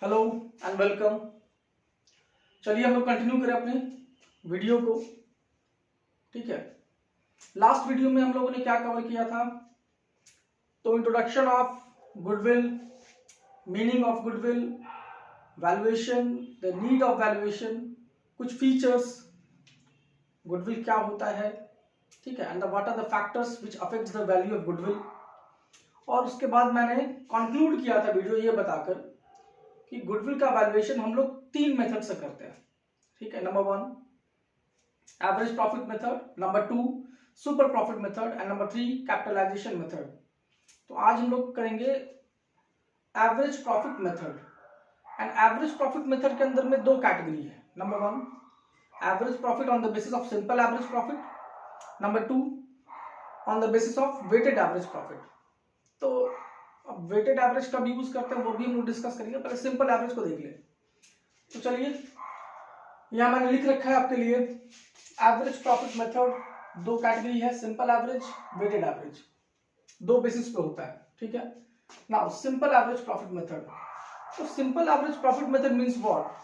Hello and welcome. चलिए हम लोग कंटिन्यू करें अपने वीडियो को। ठीक है, लास्ट वीडियो में हम लोगों ने क्या कवर किया था? तो introduction of goodwill, meaning of goodwill, valuation, the need of valuation, कुछ फीचर्स, गुडविल क्या होता है, ठीक है, and what are the factors which affects the value of goodwill. और उसके बाद मैंने कंक्लूड किया था वीडियो ये बताकर कि गुडविल का वैल्यूएशन हम लोग 3 मेथड से करते हैं। ठीक है, number 1 average profit method, number 2 super profit method and number 3 capitalization method. तो आज हम लोग करेंगे average profit method. And average profit method के अंदर में 2 कैटेगरी है। Number 1 average profit on the basis of simple average profit, number 2 on the basis of weighted average profit. तो अब वेटेड एवरेज कब यूज करते हैं वो भी हम लोग डिस्कस करेंगे, पहले सिंपल एवरेज को देख ले। तो चलिए यहां मैंने लिख रखा है आपके लिए एवरेज प्रॉफिट मेथड 2 कैटेगरी है, simple average, weighted average, 2 basis पे होता है। ठीक है, now simple average profit method. तो simple average profit method means what,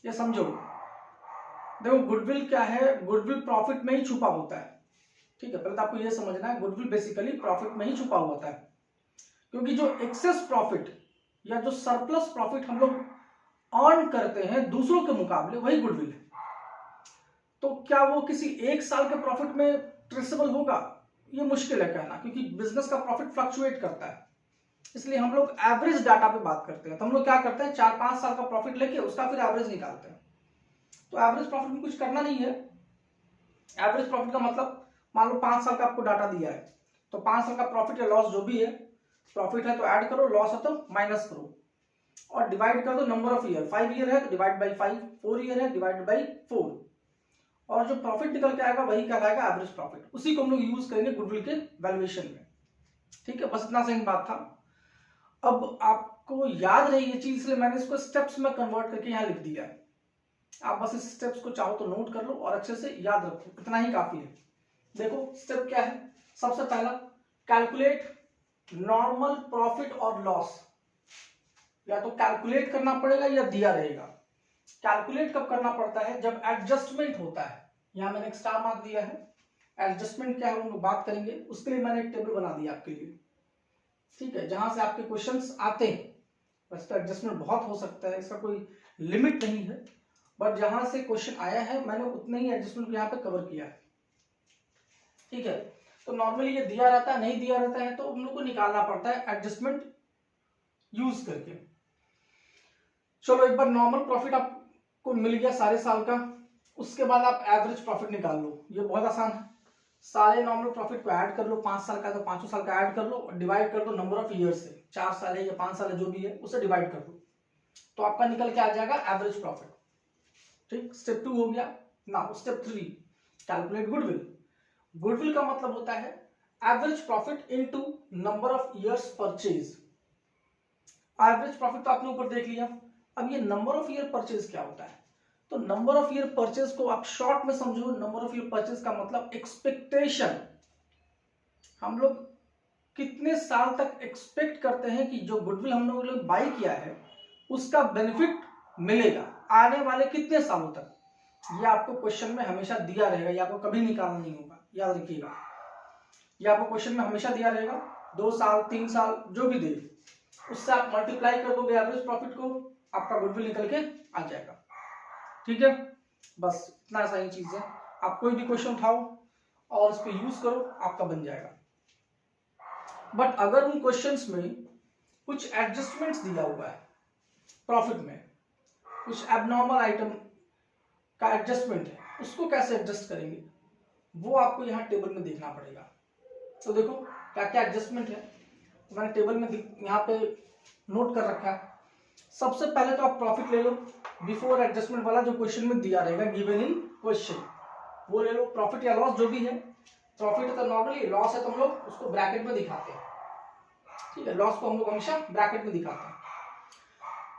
ये समझो। देखो गुडविल क्या है, गुडविल प्रॉफिट में ही छुपा होता है। ठीक है, पहले तो आपको ये समझना है गुडविल बेसिकली प्रॉफिट में ही छुपा होता है, क्योंकि जो एक्सेस प्रॉफिट या जो सरप्लस प्रॉफिट हम लोग अर्न करते हैं दूसरों के मुकाबले, वही गुडविल है। तो क्या वो किसी एक साल के प्रॉफिट में ट्रेसेबल होगा? ये मुश्किल है कहना, क्योंकि बिजनेस का प्रॉफिट फ्लक्चुएट करता है। इसलिए हम लोग एवरेज डाटा पे बात करते हैं। तो हम लोग क्या करते हैं, 4-5 साल का प्रॉफिट लेके उसका फिर एवरेज निकालते हैं। तो एवरेज प्रॉफिट में कुछ करना नहीं है। एवरेज प्रॉफिट का मतलब मान लो 5 साल का आपको डाटा दिया है, तो 5 साल का प्रॉफिट या लॉस जो भी है, प्रॉफिट है तो ऐड करो, लॉस है तो माइनस करो, और डिवाइड कर दो नंबर ऑफ ईयर। 5 ईयर है तो डिवाइड बाई 5, 4 ईयर है डिवाइड बाई 4, और जो प्रॉफिट निकल के आएगा वही कहलाएगा एवरेज प्रॉफिट। उसी को हम लोग यूज करेंगे गुडविल के वैल्यूएशन में। ठीक है, बस इतना सही बात था। अब आपको याद रही ये चीज, इसलिए मैंने इसको स्टेप्स में कन्वर्ट करके यहाँ लिख दिया है। आप बस इस स्टेप्स को चाहो तो नोट कर लो और अच्छे से याद रखो, इतना ही काफी है। देखो स्टेप क्या है, सबसे पहला कैलकुलेट नॉर्मल प्रॉफिट और लॉस। या तो कैलकुलेट करना पड़ेगा या दिया रहेगा। कैलकुलेट कब करना पड़ता है, जब एडजस्टमेंट होता है। यहां मैंने एक स्टार मार्क दिया है। एडजस्टमेंट क्या है हम लोग बात करेंगे, उसके लिए मैंने एक टेबल बना दिया आपके लिए। ठीक है, जहां से आपके क्वेश्चंस आते हैं। वैसे तो एडजस्टमेंट बहुत हो सकता है, इसका कोई लिमिट नहीं है, बट जहां से क्वेश्चन आया है मैंने उतने ही एडजस्टमेंट यहाँ पे कवर किया है। ठीक है, तो नॉर्मली ये दिया रहता है, नहीं दिया रहता है तो हम लोग को निकालना पड़ता है एडजस्टमेंट यूज करके। चलो एक बार नॉर्मल प्रॉफिट आपको मिल गया सारे साल का, उसके बाद आप एवरेज प्रॉफिट निकाल लो। ये बहुत आसान है, सारे नॉर्मल प्रॉफिट को ऐड कर लो, 5 साल का तो 5 साल का ऐड कर लो, और डिवाइड कर दो नंबर ऑफ ईयर से, 4 साल है या 5 साल है जो भी है उसे डिवाइड कर दो, तो आपका निकल के आ जाएगा एवरेज प्रॉफिट। ठीक, स्टेप 2 हो गया। Now step 3 calculate goodwill. Goodwill का मतलब होता है average profit into number of years purchase. Average profit तो आपने ऊपर देख लिया, अब ये नंबर ऑफ ईयर परचेज क्या होता है? तो नंबर ऑफ ईयर परचेज को आप शॉर्ट में समझो, नंबर ऑफ ईयर परचेज का मतलब एक्सपेक्टेशन। हम लोग कितने साल तक एक्सपेक्ट करते हैं कि जो गुडविल हम लोगों ने बाई किया है उसका बेनिफिट मिलेगा आने वाले कितने सालों तक। ये आपको क्वेश्चन में हमेशा दिया रहेगा, ये आपको कभी निकालना नहीं होगा, याद रखिएगा। ये आपको क्वेश्चन में हमेशा दिया रहेगा, 2 साल 3 साल जो भी दे, उससे आप मल्टीप्लाई कर दोगे एवरेज प्रॉफिट को, आपका गुडविल निकल के आ जाएगा। ठीक है, बस इतना सही चीज है। आप कोई भी क्वेश्चन उठाओ और इस पे यूज करो, आपका बन जाएगा। बट अगर उन क्वेश्चंस में कुछ एडजस्टमेंट्स दिया हुआ है प्रॉफिट में, कुछ एबनॉर्मल आइटम का एडजस्टमेंट है, उसको कैसे एडजस्ट करेंगे वो आपको यहाँ टेबल में देखना पड़ेगा। तो देखो क्या क्या एडजस्टमेंट है, तो मैंने टेबल में यहाँ पे नोट कर रखा है। सबसे पहले तो आप प्रॉफिट ले लो, बिफोर एडजस्टमेंट वाला जो क्वेश्चन में दिया रहेगा गिवन इन क्वेश्चन, वो ले लो। प्रॉफिट या लॉस जो भी है, प्रॉफिट है तो नॉर्मली, लॉस है तो हम लोग उसको ब्रैकेट में दिखाते हैं। ठीक है, लॉस को हम लोग हमेशा ब्रैकेट में दिखाते हैं।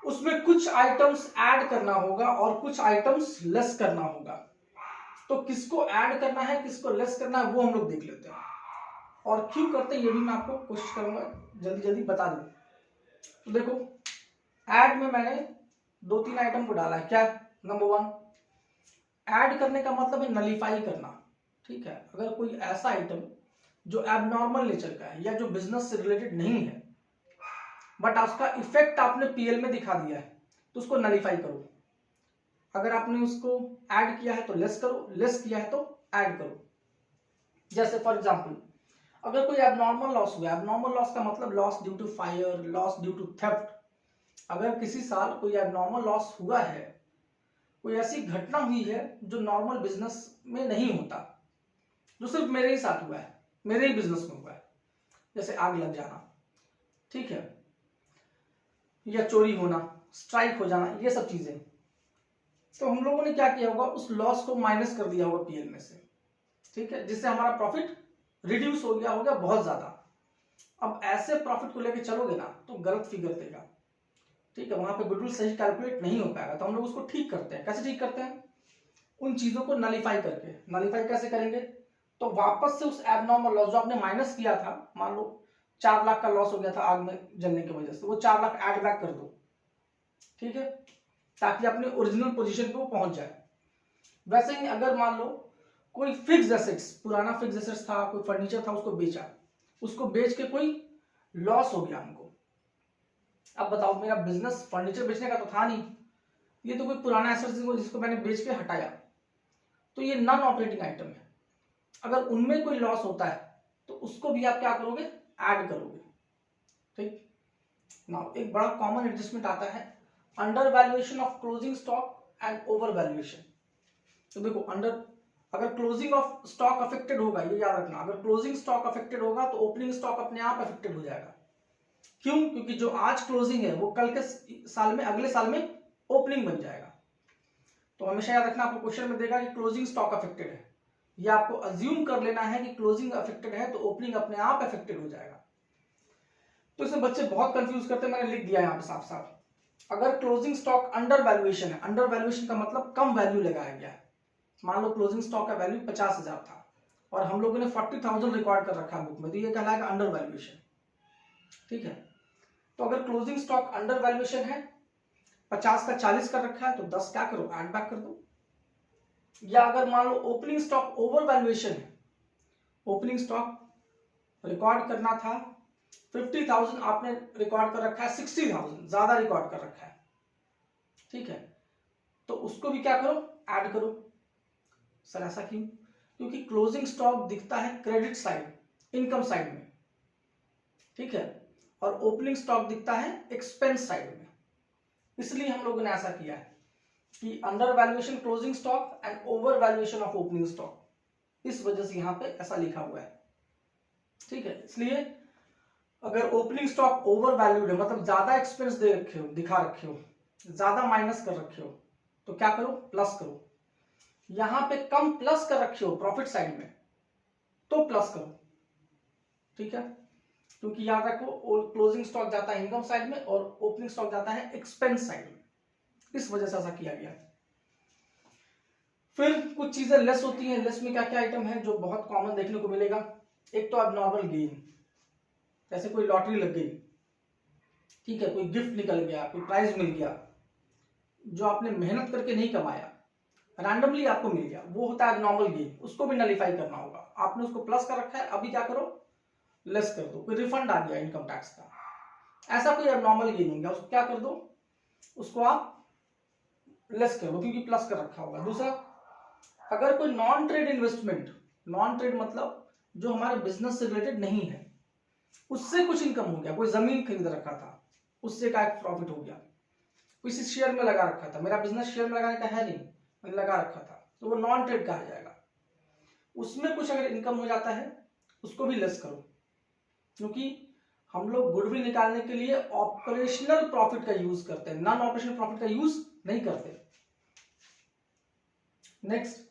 उसमें कुछ आइटम्स ऐड करना होगा और कुछ आइटम्स लेस करना होगा। तो किसको ऐड करना है किसको लेस करना है वो हम लोग देख लेते हैं, और क्यों करते हैं ये भी मैं आपको कोशिश करूंगा जल्दी जल्दी बता दूं। तो देखो ऐड में मैंने 2-3 आइटम को डाला है। क्या? नंबर 1, ऐड करने का मतलब है नलीफाई करना। ठीक है, अगर कोई ऐसा आइटम जो एबनॉर्मल नेचर का है या जो बिजनेस से रिलेटेड नहीं है बट उसका इफेक्ट आपने पीएल में दिखा दिया है तो उसको नलीफाई करो। अगर आपने उसको ऐड किया है तो लेस करो, लेस किया है तो ऐड करो। जैसे फॉर एग्जांपल, अगर कोई एबनॉर्मल लॉस हुआ, एबनॉर्मल लॉस का मतलब loss due to fire, loss due to theft. अगर किसी साल कोई एबनॉर्मल लॉस हुआ है, कोई ऐसी घटना हुई है जो नॉर्मल बिजनेस में नहीं होता, जो सिर्फ मेरे ही साथ हुआ है, मेरे ही बिजनेस में हुआ है, जैसे आग लग जाना, ठीक है, या चोरी होना, स्ट्राइक हो जाना, ये सब चीजें, तो हम लोगों ने क्या किया होगा, उस लॉस को माइनस कर दिया होगा पीएल में से। ठीक है, जिससे हमारा प्रॉफिट रिड्यूस हो गया होगा बहुत ज्यादा। अब ऐसे प्रॉफिट को लेके चलोगे ना तो गलत फिगर देगा। ठीक है, वहां पे गुडविल सही कैलकुलेट नहीं हो पाएगा। तो हम लोग उसको ठीक करते हैं। कैसे ठीक करते हैं? उन चीजों को नलीफाई करके। नलीफाई कैसे करेंगे? तो वापस से उस एबनॉर्मल लॉस जो आपने माइनस किया था, मान लो 4 लाख का लॉस हो गया था आग में जलने की वजह से, वो 4 लाख ऐड बैक कर दो। ठीक है, ताकि अपने ओरिजिनल पोजीशन पे वो पहुंच जाए। वैसे ही अगर मान लो कोई फिक्स एसेट्स, पुराना फिक्स एसेट्स था, कोई फर्नीचर था, उसको बेचा, उसको बेच के कोई लॉस हो गया हमको। अब बताओ, मेरा बिजनेस फर्नीचर बेचने का तो था नहीं, ये तो कोई पुराना एसेट्स जिसको मैंने बेच के हटाया, तो ये नॉन ऑपरेटिंग आइटम है। अगर उनमें कोई लॉस होता है तो उसको भी आप क्या करोगे? ऐड करोगे। ठीक, नाउ एक बड़ा कॉमन एडजस्टमेंट आता है, under valuation of closing stock and over valuation. तो देखो, अगर क्लोजिंग ऑफ स्टॉक अफेक्टेड होगा, ये याद रखना, अगर क्लोजिंग स्टॉक अफेक्टेड होगा तो ओपनिंग स्टॉक अपने आप अफेक्टेड हो जाएगा। क्यों? क्योंकि जो आज क्लोजिंग है वो कल के साल में, अगले साल में ओपनिंग बन जाएगा। तो हमेशा याद रखना, आपको क्वेश्चन में देगा कि क्लोजिंग स्टॉक अफेक्टेड है, या आपको अज्यूम कर लेना है कि क्लोजिंग अफेक्टेड है तो ओपनिंग अपने आप अफेक्टेड हो जाएगा। तो इसमें बच्चे बहुत कंफ्यूज करते हैं, मैंने लिख दिया यहाँ पे साफ साफ। अगर क्लोजिंग स्टॉक अंडर वैल्यूएशन है, अंडर वैल्यूएशन का मतलब कम वैल्यू लगाया गया है। मान लो क्लोजिंग स्टॉक का वैल्यू 50,000 था और हम लोगों ने 40,000 रिकॉर्ड कर रखा है बुक में, तो ये कहलाएगा अंडर वैल्यूएशन। ठीक है, तो अगर क्लोजिंग स्टॉक अंडर वैल्यूएशन है, 50 का 40 कर रखा है, तो 10 क्या करो? ऐड बैक कर दो। या अगर मान लो ओपनिंग स्टॉक ओवर वैल्यूएशन है, ओपनिंग स्टॉक रिकॉर्ड करना था 50,000, आपने रिकॉर्ड कर रखा है 60,000, ज्यादा रिकॉर्ड कर रखा है। ठीक है, तो उसको भी क्या करो? ऐड करो। सर ऐसा क्यों? क्योंकि क्लोजिंग स्टॉक दिखता है क्रेडिट साइड, इनकम साइड में। ठीक है, और ओपनिंग स्टॉक दिखता है एक्सपेंस साइड में। इसलिए हम लोगों ने ऐसा किया है कि under valuation closing stock and over valuation of opening stock, इस वजह से यहां पे ऐसा लिखा हुआ है। ठीक है, इसलिए अगर ओपनिंग स्टॉक ओवर वैल्यूड है, मतलब ज्यादा एक्सपेंस दे रखे हो, दिखा रखे हो, ज्यादा माइनस कर रखे हो, तो क्या करो? प्लस करो। यहां पे कम प्लस कर रखे हो प्रॉफिट साइड में, तो प्लस करो। ठीक है, क्योंकि याद रखो क्लोजिंग स्टॉक जाता है इनकम साइड में और ओपनिंग स्टॉक जाता है एक्सपेंस साइड में, इस वजह से ऐसा किया गया। फिर कुछ चीजें लेस होती हैं। लेस में क्या क्या आइटम है जो बहुत कॉमन देखने को मिलेगा? एक तो एबनॉर्मल गेन, जैसे कोई लॉटरी लग गई, ठीक है, कोई गिफ्ट निकल गया, कोई प्राइज मिल गया, जो आपने मेहनत करके नहीं कमाया, रैंडमली आपको मिल गया, वो होता है एबनॉर्मल गेन। उसको भी नलीफाई करना होगा। आपने उसको प्लस कर रखा है, अभी क्या करो? लेस कर दो। कोई रिफंड आ गया इनकम टैक्स का, ऐसा कोई एबनॉर्मल गेन हो गया, उसको क्या कर दो? उसको आप लेस कर दो, क्योंकि प्लस कर रखा होगा। दूसरा, अगर कोई non trade investment, non trade मतलब जो हमारे बिजनेस से रिलेटेड नहीं है, उससे कुछ इनकम हो गया, कोई जमीन खरीद रखा था, उससे का एक प्रॉफिट हो गया, किसी शेयर में लगा रखा था, मेरा बिजनेस शेयर में लगाने का है नहीं, मैंने लगा रखा था, तो वो नॉन ट्रेड कहा जाएगा। उसमें कुछ अगर इनकम हो जाता है, उसको भी लेस करो, क्योंकि हम लोग गुडविल निकालने के लिए ऑपरेशनल प्रॉफिट का यूज करते हैं, नॉन ऑपरेशनल प्रॉफिट का यूज नहीं करते। नेक्स्ट,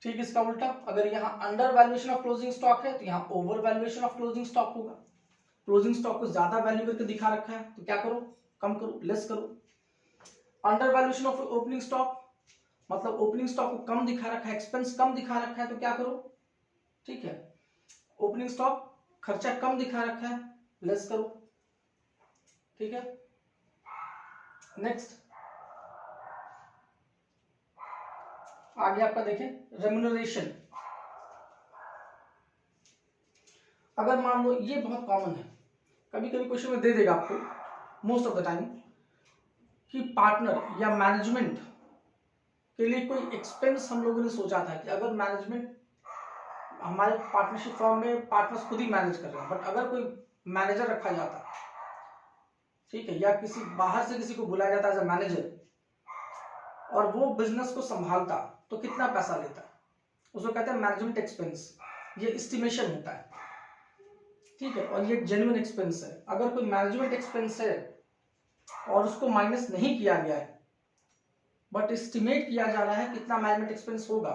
ठीक, इसका उल्टा, अगर यहाँ under valuation of closing stock है तो यहाँ over valuation of closing stock होगा। क्लोजिंग स्टॉक को ज्यादा वैल्यू करके दिखा रखा है, तो क्या करो? कम करो, लेस करो। Under valuation of opening stock मतलब ओपनिंग स्टॉक को कम दिखा रखा है, एक्सपेंस कम दिखा रखा है, तो क्या करो? ठीक है, ओपनिंग स्टॉक खर्चा कम दिखा रखा है, लेस करो। ठीक है, नेक्स्ट आगे आपका देखें रेम्यूनरेशन। अगर मान लो, ये बहुत कॉमन है, कभी कभी क्वेश्चन में दे देगा आपको मोस्ट ऑफ द टाइम कि पार्टनर या मैनेजमेंट के लिए कोई एक्सपेंस हम लोगों ने सोचा था कि अगर मैनेजमेंट हमारे पार्टनरशिप फॉर्म में पार्टनर्स खुद ही मैनेज कर रहे हैं, बट अगर कोई मैनेजर रखा जाता, ठीक है, या किसी बाहर से किसी को बुलाया जाता एज अ मैनेजर और वो बिजनेस को संभालता तो कितना पैसा लेता, उसको कहते हैं मैनेजमेंट एक्सपेंस। ये एस्टिमेशन होता है, ठीक है, और ये जेन्युइन एक्सपेंस है। अगर कोई मैनेजमेंट एक्सपेंस है और उसको माइनस नहीं किया गया है बट एस्टिमेट किया जा रहा है कितना मैनेजमेंट एक्सपेंस होगा,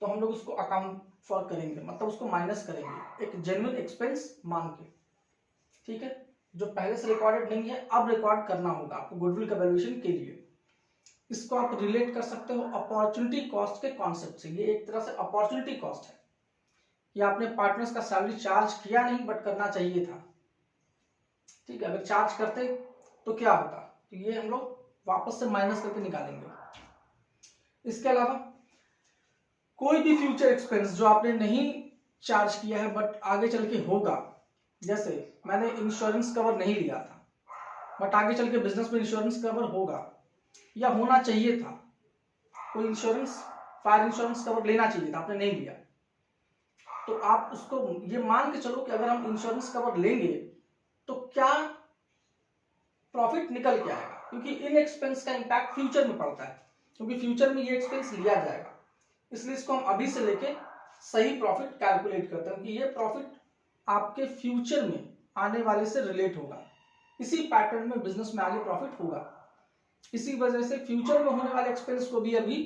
तो हम लोग उसको अकाउंट फॉर करेंगे, मतलब उसको माइनस करेंगे एक जेन्युइन एक्सपेंस मान के, ठीक है। जो पहले से रिकॉर्डेड नहीं है अब रिकॉर्ड करना होगा आपको गुडविल का वैल्यूएशन के लिए। इसको आप रिलेट कर सकते हो अपॉर्चुनिटी कॉस्ट के कॉन्सेप्ट से। ये एक तरह से अपॉर्चुनिटी कॉस्ट है कि आपने पार्टनर्स का सैलरी चार्ज किया नहीं बट करना चाहिए था, ठीक है। अगर चार्ज करते तो क्या होता, तो ये हम लोग वापस से माइनस करके निकालेंगे। इसके अलावा कोई भी फ्यूचर एक्सपेंस जो आपने नहीं चार्ज किया है बट आगे चल के होगा, जैसे मैंने इंश्योरेंस कवर नहीं लिया था बट आगे चल के बिजनेस में इंश्योरेंस कवर होगा या होना चाहिए था, कोई इंश्योरेंस फायर इंश्योरेंस कवर लेना चाहिए था, आपने नहीं लिया, तो आप उसको ये मान के चलो कि अगर हम इंश्योरेंस कवर लेंगे तो क्या प्रॉफिट निकल के आएगा, क्योंकि इन एक्सपेंस का इंपैक्ट फ्यूचर में पड़ता है, क्योंकि फ्यूचर में ये एक्सपेंस लिया जाएगा, इसलिए इसको हम अभी से लेके सही प्रॉफिट कैलकुलेट करते हैं कि ये प्रॉफिट आपके फ्यूचर में आने वाले से रिलेट होगा, इसी पैटर्न में बिजनेस में आगे प्रॉफिट होगा। इसी वजह से फ्यूचर में होने वाले एक्सपेंस को भी अभी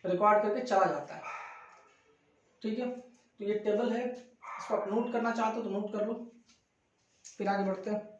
रिकॉर्ड करके चला जाता है, ठीक है। तो ये टेबल है, इसको आप नोट करना चाहते हो तो नोट कर लो, फिर आगे बढ़ते हैं।